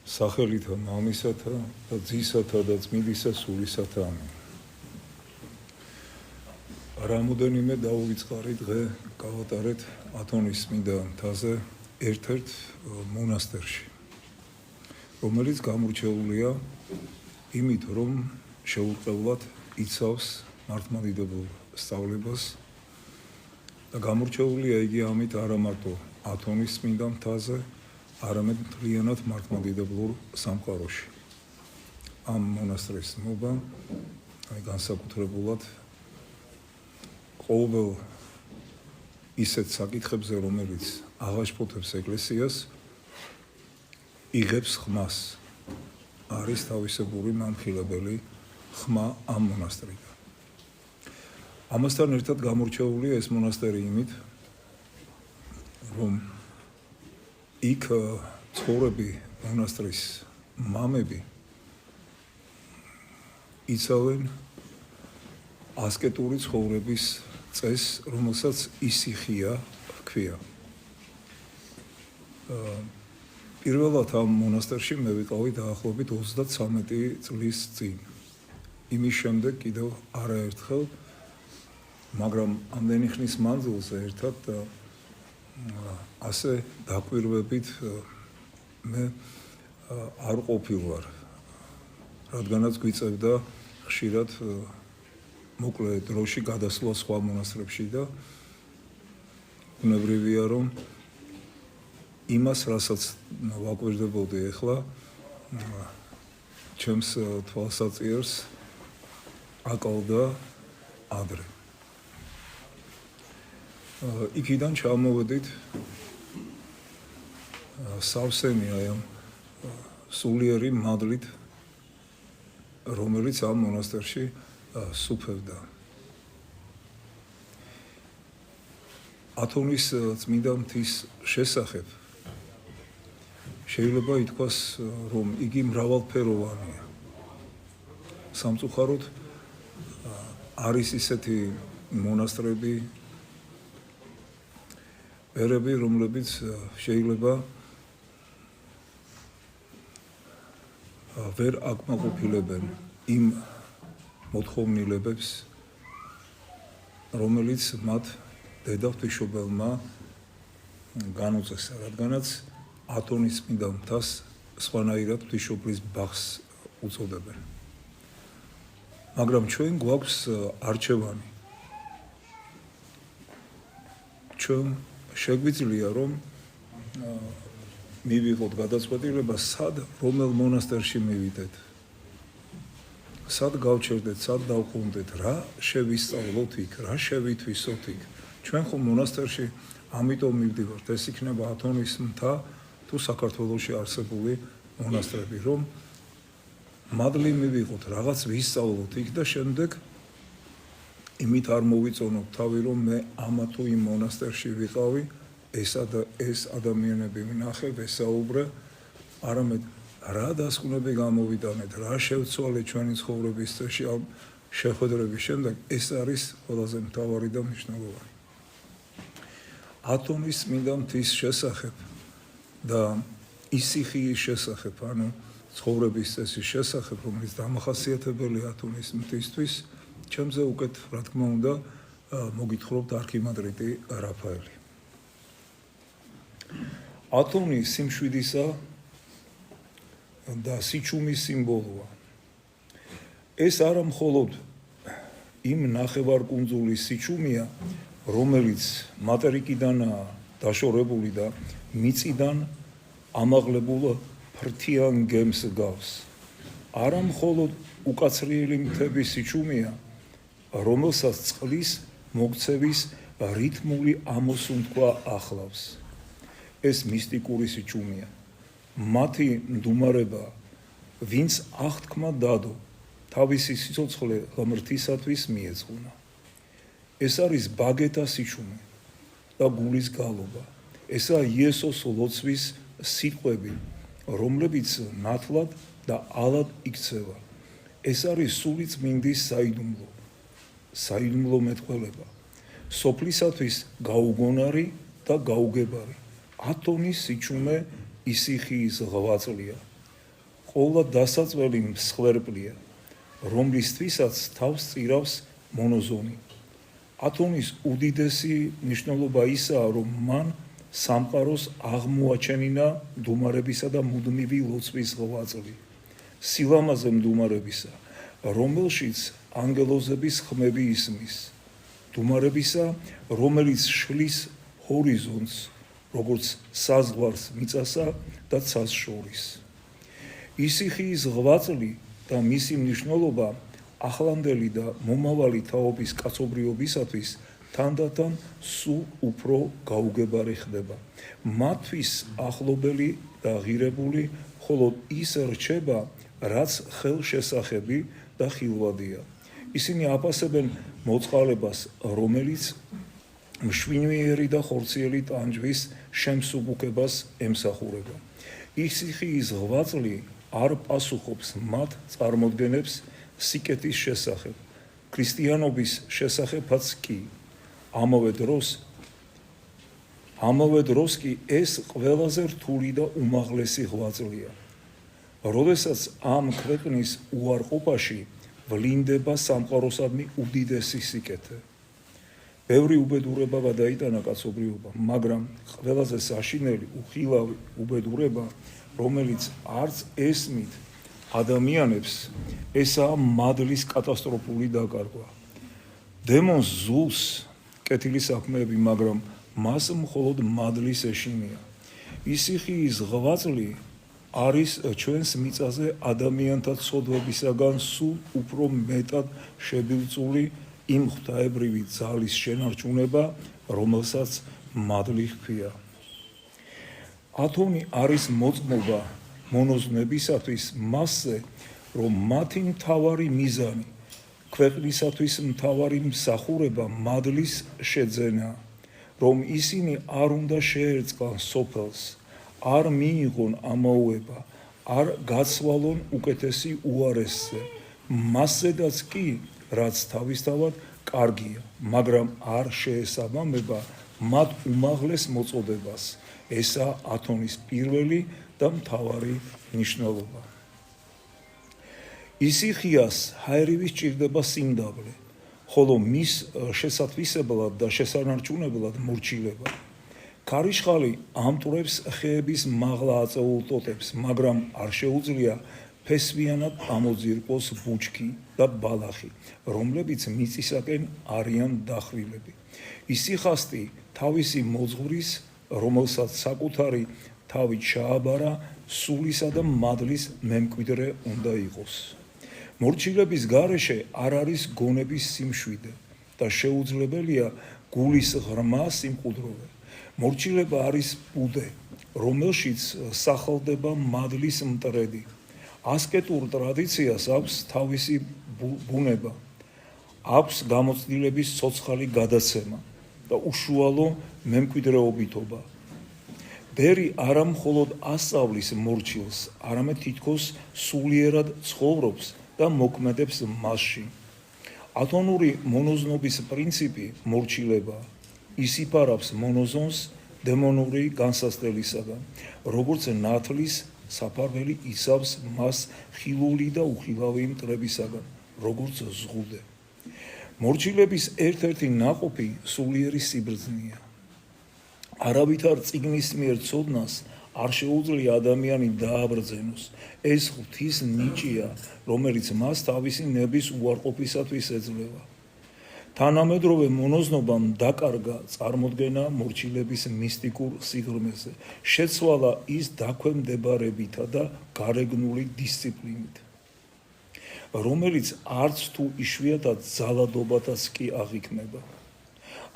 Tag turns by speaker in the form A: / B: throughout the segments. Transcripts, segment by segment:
A: სახელითა მამისათა და ძისათა და წმინდისა სულისათა ამინ. რამოდენიმე დაუვიწყარი დღე გავატარეთ ათონის წმინდა მთაზე ერთ-ერთ მონასტერში, რომელიც გამორჩეულია იმით, რომ შეურყევლად იცავს მართლმადიდებელ სწავლებას და გამორჩეულია იგი ამით არა მარტო ათონის წმინდა მთაზე, არამედ მთლიანად მართლმადიდებლურ სამყაროში. ამ მონასტრის მობა განსაკუთრებულად ყოველ ისეთ საკითხებზე, რომელიც აღაშფოთებს ეკლესიას, იღებს ხმას, არის თავისებური მამხილებელი ხმა ამ მონასტრიდან. ამასთან ერთად გამორჩეულია ეს მონასტერი იმით, რომ იქ ცხოვრები მონასტრის მამები იცავენ ასკეტური ცხოვრების წესს, რომელსაც ისიხია ჰქვია. პირველად ამ მონასტერში მე ვიყავი დაახლოებით 33 წლის წინ. იმის შემდეგ კიდევ არაერთხელ, მაგრამ ამდენი ხნის მანძილზე ერთად ასე დაკვირვებით მე არ ყოფილვარ, რადგანაც გვიწევდა ხშირად მოკლე დროში გადასვლა სხვა მონასტრებში და უნებრივია, რომ იმას, რასაც ვაკვირდებოდი ახლა, ჩემს თვალსაწიერს აკალდა ადრე. იქიდან ჩამოვედით სავსემი ამ სულიერი მადლით, რომელიც ამ მონასტერში სუფევდა. ათონის წმინდა მთის შესახებ შეიძლება ითქვას, რომ იგი მრავალფეროვანია. სამწუხაროდ არის ისეთი მონასტრები, ერები, რომლებიც შეიძლება ვერ აკმაყოფილებენ იმ მოთხოვნილებებს, რომელიც მათ დედაღვთისმშობელმა განუწესა, რადგანაც ათონის წმინდა მთას სხვანაირად ღვთისმშობლის ბაღს უწოდებენ. მაგრამ ჩვენ გვაქვს არჩევანი. ჩვენ შეგვიძლია, რომ მივიღოთ გადაწყვეტილება, სად რომელ მონასტერში მივიდეთ, სად გავჩერდეთ, სად დავყუნდეთ, რა შევისწავლოთ იქ, რა შევითვისოთ იქ. ჩვენ ხომ მონასტერში ამიტომ მივდივართ, ეს იქნება ათონის მთა თუ საქართველოში არსებული მონასტრები, რომ მადლი მივიღოთ, რაღაც ვისწავლოთ იქ და შემდეგ იმით არ მოვიწონოთ თავი, რომ მე ამა თუ იმ მონასტერში ვიყავი, ეს ადამიანები ვნახე, ვესაუბრე, არამედ რა დასკვნები გამოვიტანეთ, რა შევცვალეთ ჩვენი ცხოვრების წესში ამ შეხვედრების შემდეგ, ეს არის ყველაზე მთავარი და მნიშვნელოვანი. ათონის წმინდა მთის შესახებ და ისიხიის შესახებ, ანუ ცხოვრების წესის შესახებ, რომელიც დამახასიათებელია ათონის მთისთვის, ჩემზე უკეთ, რა თქმა უნდა, მოგითხრობთ არქიმანდრიტი რაფაელი. ათონი სიმშვიდისა და სიჩუმის სიმბოლოა. ეს არა მხოლოდ იმ ნახევარკუნძულის სიჩუმეა, რომელიც მატერიკიდანაა დაშორებული და მიწიდან ამაღლებულ ფრთიან გემს გავს. არა მხოლოდ უკაცრიელი მთების სიჩუმეა, რომელსაც წყლის მოქცევის რითმული ამოსუნთქვა ახლავს. ეს მისტიკური სიჩუმეა. მათი მდუმარება, ვინც აღთქმა დადო, თავისი სიცოცხლე ღმრთისათვის მიეძღვნა. ეს არის ბაგეთა სიჩუმე და გულის გალობა. ესაა იესოს ლოცვის სიტყვები, რომლებიც ნათლად და ალად იქცევა. ეს არის სული წმინდის საიდუმლო მეტყველება. სოფლისათვის გაუგონარი და გაუგებარი. ათონის სიჩუმე ისიხიის ღვაწლია. ყოლა დასაწველი მსხვერპლია, რომლისთვისაც თავს წირავს მონოზონი. ათონის უდიდესი მნიშვნელობა ისაა, რომ მან სამყაროს აღმოაჩენინა მდუმარებისა და მუდმივი ლოცვის ღვაწლი, სილამაზე მდუმარებისა, რომელშიც ანგელოზების ხმები ისმის, მდუმარებისა, რომელიც შლის ჰორიზონტს, როგორც საზღვარს მიწასა და ცას შორის. ისიხიის ღვაწლი და მისი მნიშვნელობა ახლანდელი და მომავალი თაობის კაცობრიობისათვის თანდათან სულ უფრო გაუგებარი ხდება. მათთვის ახლობელი და ღირებული მხოლოდ ის რჩება, რაც ხელშესახები და ხილვადია. ისინი აფასებენ მოწყალებას, რომელიც მშვინიერი და ხორციელი ტანჯვის შემსუბუქებას ემსახურება. ისიხიის ღვაწლი არ პასუხობს მათ წარმოდგენებს სიკეთის შესახებ, ქრისტიანობის შესახებაც კი. ამავე დროს კი ეს ყველაზე რთული და უმაღლესი ღვაწლია. როდესაც ამ ქვეყნის უარყოფაში ვლინდება სამყაროსადმი უდიდესი სიკეთე. ბევრი უბედურება გადაიტანა კაცობრიობა, მაგრამ ყველაზე საშინელი უხილავი უბედურება, რომელიც არც ესმით ადამიანებს, ესაა მადლის კატასტროფული დაკარგვა. დემონს ზულს კეთილი საქმეები, მაგრამ მას მხოლოდ მადლის ეშინია. ისიხიის ღვაწლი არის ჩვენს მიწაზე ადამიანთა ცოდვებისაგან სულ უფრო მეტად შებილწული იმ ღვთაებრივი ძალის შენარჩუნება, რომელსაც მადლი ჰქვია. ათონი არის მოწმობა მონოზვნებისათვის მასზე, რომ მათი მთავარი მიზანი, ქვეყნისათვის მთავარი მსახურება მადლის შეძენა, რომ ისინი არ უნდა შეერწყან სოფელს, არ მიიღონ ამაოება, არ გაცვალონ უკეთესი უარესზე, მასზედაც კი, რაც თავისთავად კარგია, მაგრამ არ შეესაბამება მათ უმაღლეს მოწოდებას. ესაა ათონის პირველი და მთავარი მნიშვნელობა. ისიხიას ჰაერივი სჭირდება სიმდაბლე, ხოლო მის შესათვისებლად და შესანარჩუნებლად მორჩილება. ქარიშხალი ამტვრევს ხეების მაღლა აწეულ ტოტებს, მაგრამ არ შეუძლია ფესვიანად ამოძირკოს ბუჩქი და ბალახი, რომლებიც მიწისაკენ არიან დახვილები. ისიხასტი თავისი მოძღვრის, რომელსაც საკუთარი თავი ჩააბარა, სულისა და მადლის მემკვიდრე უნდა იყოს. მორჩილების გარეშე არ არის გონების სიმშვიდე და შეუძლებელია გულის ღრმა სიმყუდროვე. მორჩილება არის ბუდე, რომელშიც სახლდება მადლის მტრედი. ასკეტურ ტრადიციას აქვს თავისი ბუნება, აქვს გამოცდილების ცოცხალი გადაცემა და უშუალო მემკვიდრეობითობა. ბერი არა მხოლოდ ასწავლის მორჩილს, არამედ თითქოს სულიერად ცხოვრობს და მოქმედებს მასში. ათონური მონოზნობის პრინციპი მორჩილებაა. ის იფარავს მონოზონს დემონური განსასწრელისაგან, როგორც ნათლის საფარველი იცავს მას ხილული და უხილავი მტრებისაგან, როგორც ზღუდე. მორჩილების ერთ-ერთი ნაყოფი სულიერი სიბრძნეა. არავითარ წიგნის მიერ ცოდნას არ შეუძლია ადამიანი დააბრძენოს. ეს ღვთის ნიჭია, რომელიც მას თავისი ნების უარყოფისათვის ეძლევა. თანამედროვე მონოზნობამ დაკარგა წარმოდგენა მორჩილების მისტიკურ სიღრმეზე, შეცვალა ის დაქვემდებარებითა და გარეგნული დისციპლინით, რომელიც არც თუ იშვიათად ძალადობათაც კი აღიქმება.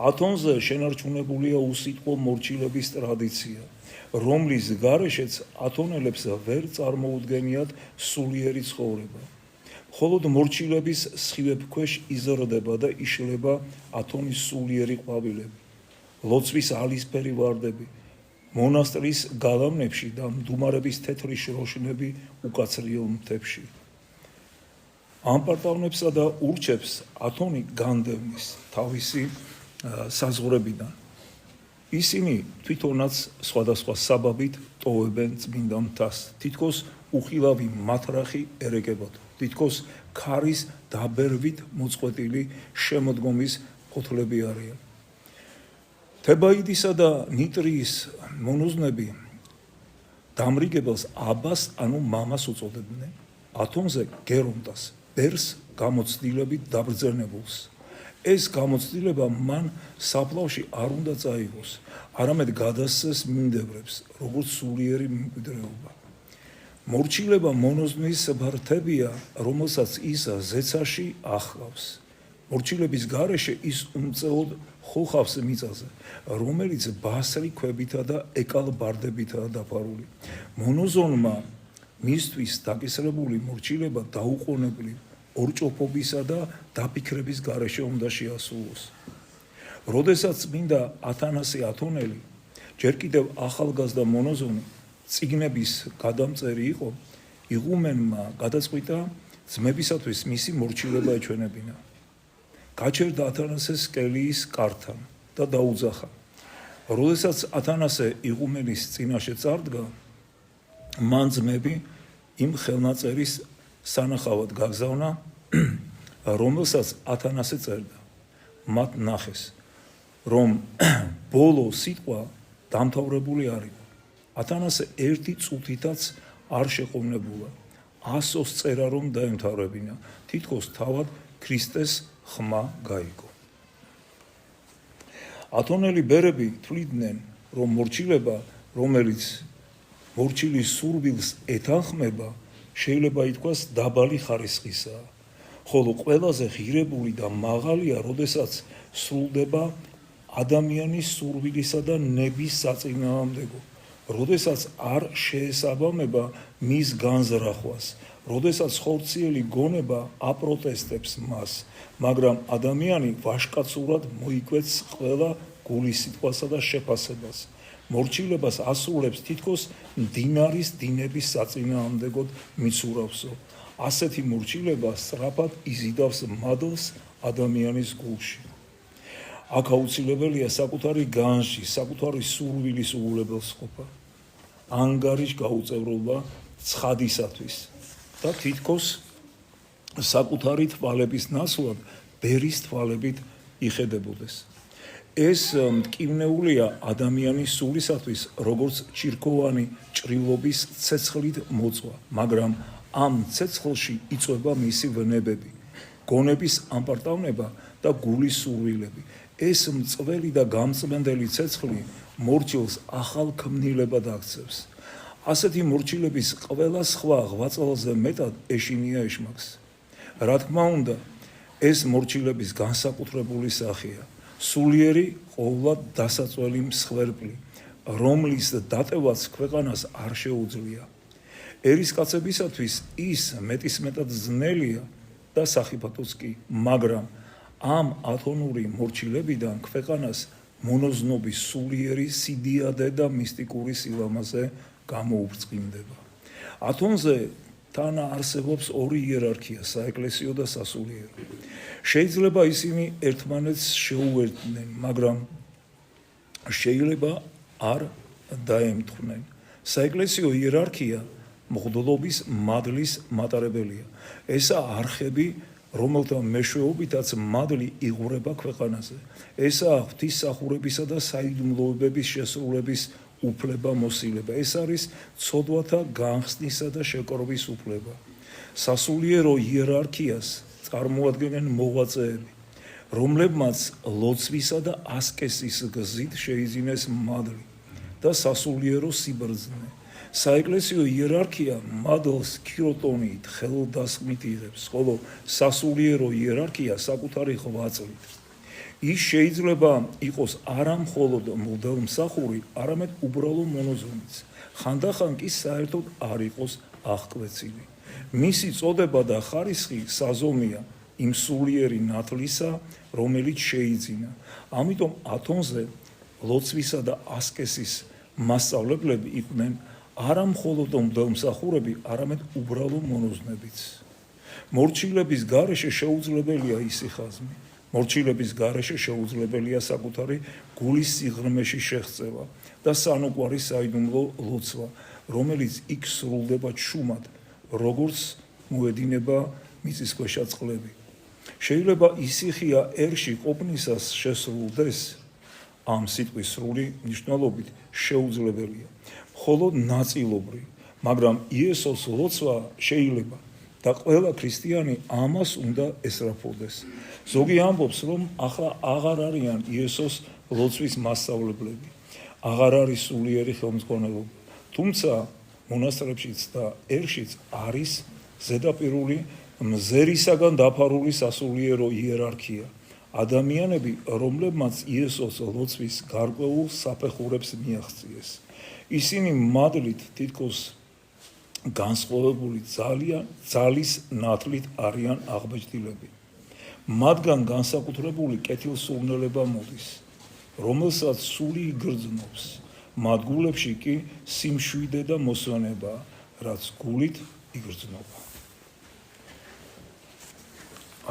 A: ათონზე შენარჩუნებულია უსიტყვო მორჩილების ტრადიცია, რომლის გარეშეც ათონელებს ვერ წარმოუდგენიათ სულიერი ცხოვრება. მხოლოდ მორჩილების სხივებქვეშ იზრდება და იშლება ათონის სულიერი ყვავილები, ლოცვის ალისფერი ვარდები, მონასტრის გალავნებში და მდუმარების თეთრი შროშნები უკაცრიელ მთებში. ამ პარტავნებსა და ურჩებს ათონი განდევნის თავისი საზღვრებიდან. ისინი თვითონაც სხვადასხვა საბაბით ტოვებენ წმინდა მთას, თითქოს უხილავი მათრახი ერეგებათ, თითქოს ქარის დაბერვით მოწყვეტილი შემოდგომის ფოთლები არიან. თებაიდისა და ნიტრიის მონოზნები დამრიგებელს აბას, ანუ მამას უწოდებდნენ, ათონზე გერონტას, ბერს გამოცდილებით დაბრძენებულს. ეს გამოცდილება მან საფლავში არ უნდა წაიღოს, არამედ გადასცეს მინდევრებს, როგორც სულიერი მემკვიდრეობა. მორჩილება მონოზნის ბართებია, რომელსაც ის ზეცაში ახლავს. მორჩილების გარეშე ის უმწეოდ ხოხავს მიწაზე, რომელიც ბასრი ქვებითა და ეკალბარდებითაა დაფარული. მონოზონმა მისთვის დაკისრებული მორჩილება დაუყოვნებლივ ორჭოფობისა და დაფიქრების გარეშე უნდა შეასრულოს. როდესაც წმინდა ათანასე ათონელი, ჯერ კიდევ ახალგაზრდა მონოზონი, წიგნების გადამწერი იყო, იღუმენმა გადაწყვიტა ძმებისათვის მისი მორჩილება ეჩვენებინა. გაჩერდა ათანასეს კელიის კართან და დაუძახა. როდესაც ათანასე იღუმენის წინაშე წარდგა, მან ძმები იმ ხელნაწერის სანახავად გაგზავნა, რომელსაც ათანასე წერდა. მათ ნახეს, რომ ბოლო სიტყვა დამთავრებული არ იყო. ათანასე ერთი წუთითაც არ შეყოვნებულა. 100-ს წერა რომ დაემთავრებინა, თითქოს თავად ქრისტეს ხმა გაიგო. ათონელი ბერები თვლიდნენ, რომ მორჩილება, რომელიც მორჩილის სურვილს ეთანხმება, შეიძლება ითქვას დაბალი ხარისხისაა, ხოლო ყველაზე ღირებული და მაღალია, როდესაც სრულდება ადამიანის სურვილისა და ნების საწინააღმდეგო, როდესაც არ შეესაბამება მის განზრახვას, როდესაც ხორციელი გონება აპროტესტებს მას, მაგრამ ადამიანი ვაშკაცურად მოიკვეთს ყველა გულის სიტყვასა და შეფასებას. მორჩილებას ასრულებს თითქოს მდინარის დინების საწინააღმდეგოდ მიცურავსო. ასეთი მორჩილება სწრაფად იზიდავს მადლს ადამიანის გულში. აქ აუცილებელია საკუთარი განში, საკუთარი სურვილის უულებელსყოფა, ანგარიშ გაუწევრობა ცხადისათვის და თითქოს საკუთარი თვალების ნაცვლად ბერის თვალებით იხედებოდეს. ეს მტკივნეულია ადამიანის სულისათვის, როგორც ჭირქოვანი ჭრილობის ცეცხლით მოწვა, მაგრამ ამ ცეცხლში იწვება მისი ვნებები, გონების ამპარტავნება და გულის სურვილები. ეს მწველი და გამწმენდელი ცეცხლი მორჩილს ახალ ქმნილებად აქცევს. ასეთი მორჩილების ყველა სხვა ღვაწლზე მეტად ეშინია ეშმაკს. რა თქმა უნდა, ეს მორჩილების განსაკუთრებული სახეა, სულიერი ყოვლად დასაწველი მსხვერპლი, რომლის დატევაც ქვეყანას არ შეუძლია. ერისკაცებისათვის ის მეტისმეტად ძნელია და სახიფათოც კი, მაგრამ ამ ათონური მორჩილებიდან ქვეყანას მონოზნობის სულიერი სიდიადე და მისტიკური სილამაზე გამოუბრწყინდება. ათონზე თან არსებობს ორი იერარქია, საეკლესიო და სასულიერო. შეიძლება ისინი ერთმანეთს შეუერთდნენ, მაგრამ შეიძლება არ დაემთხნენ. საეკლესიო იერარქია მღვდლობის მადლის მატარებელია. ესაა არხები, რომელთა მეშვეობითაც მადლი იღვრება ქვეყანაზე. ესაა ღვთისმსახურებისა და საიდუმლოებების შესრულების უფლება მოსილება. ეს არის ცოდვათა განხსნისა და შეკრობის უფლება. სასულიერო იერარქიას წარმოადგენენ მოღვაწეები, რომლებმაც ლოცვისა და ასკესის გზით შეიძინეს მადლი და სასულიერო სიბრძნე. საეკლესიო იერარქია მადლს ქიროტონით, ხელდასხმით იღებს, ხოლო სასულიერო იერარქია საკუთარი ღვაწლით. ის შეიძლება იყოს არა მხოლოდ მღვდელმსახური, არამედ უბრალო მონოზონიც. ხანდახან კი საერთოდ არ იყოს აღკვეცილი. მისი წოდება და ხარისხი საზომია იმ სულიერი ნათლისა, რომელიც შეიძინა. ამიტომ ათონზე ლოცვისა და ასკესის მასწავლებლები იყვნენ არა მხოლოდ მღვდელმსახურები, არამედ უბრალო მონოზნებიც. მორჩილების გარეშე შეუძლებელია ისიხაზმი, მორჩილების გარეშე შეუძლებელია საკუთარი გულის სიღრმეში შეღწევა და სანუკვარი საიდუმლო ლოცვა, რომელიც იქ სრულდება ჩუმად, როგორც მოედინება მიწისქვეშა წყლები. შეიძლება ისიხია ერში ყოფნისას შესრულდეს, ამ სიტყვის სრული მნიშვნელობით შეუძლებელია, მხოლოდ ნაწილობრივ, მაგრამ იესოს ლოცვა შეიძლება და ყველა ქრისტიანი ამას უნდა ესწრაფოდეს. ზოგი ამბობს, რომ ახლა აღარ არიან იესოს ლოცვის მასწავლებლები, აღარ არის სულიერი ხელმძღვანელობა, თუმცა მონასტრებშიც და ერშიც არის ზედაპირული მზერისაგან დაფარული სასულიერო იერარქია, ადამიანები, რომლებმაც იესოს ლოცვის გარკვეულ საფეხურებს მიაღწიეს. ისინი მადლით თითქოს განსხვავებული ძალის ნათლით არიან აღბეჭდილები. მათგან განსაკუთრებული კეთილსურნელება მოდის, რომელსაც სული იგრძნობს, მათ გულებში კი სიმშვიდე და მოსვენება, რაც გულით იგრძნობა.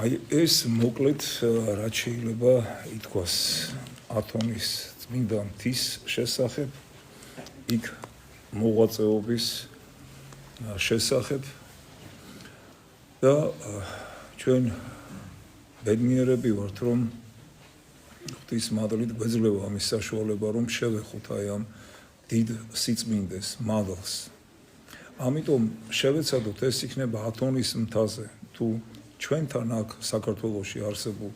A: აი ეს მოკლედ რაც შეიძლება ითქვას ათონის წმინდა მთის შესახებ, იქ მოღვაწეობის შესახებ და ჩვენ ბედნიერები ვართ, რომ ღვთის მადლით გვეძლევა ამის საშუალება, რომ შევეხოთ აი ამ დიდ სიწმინდეს მადლს. ამიტომ შევეცადოთ ეს იქნება ათონის მთაზე თუ ჩვენთან აქ საქართველოში არსებულ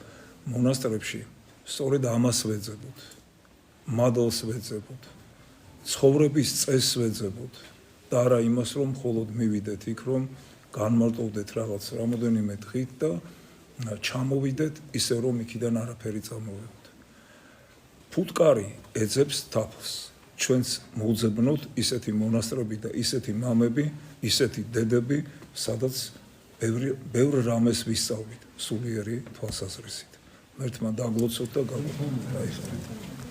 A: მონასტრებში სწორედ ამას ვეძებოთ, მადლს ვეძებოთ, ცხოვრების წესს ვეძებოთ და არა იმას, რომ მხოლოდ მივიდეთ იქ, რომ განმარტოვდეთ რაღაც რამოდენიმე დღით და ჩამოვიდეთ, ისე რომ იქიდან არაფერი წამოვიდეთ. ფუტკარი ეძებს თაფლს. ჩვენც მოვძებნოთ ისეთი მონასტრები და ისეთი მამები, ისეთი დედები, სადაც ბევრ რამეს ვისწავლით სულიერი თვალსაზრისით. ერთმა დაგლოცოთ და გავუხმოთ.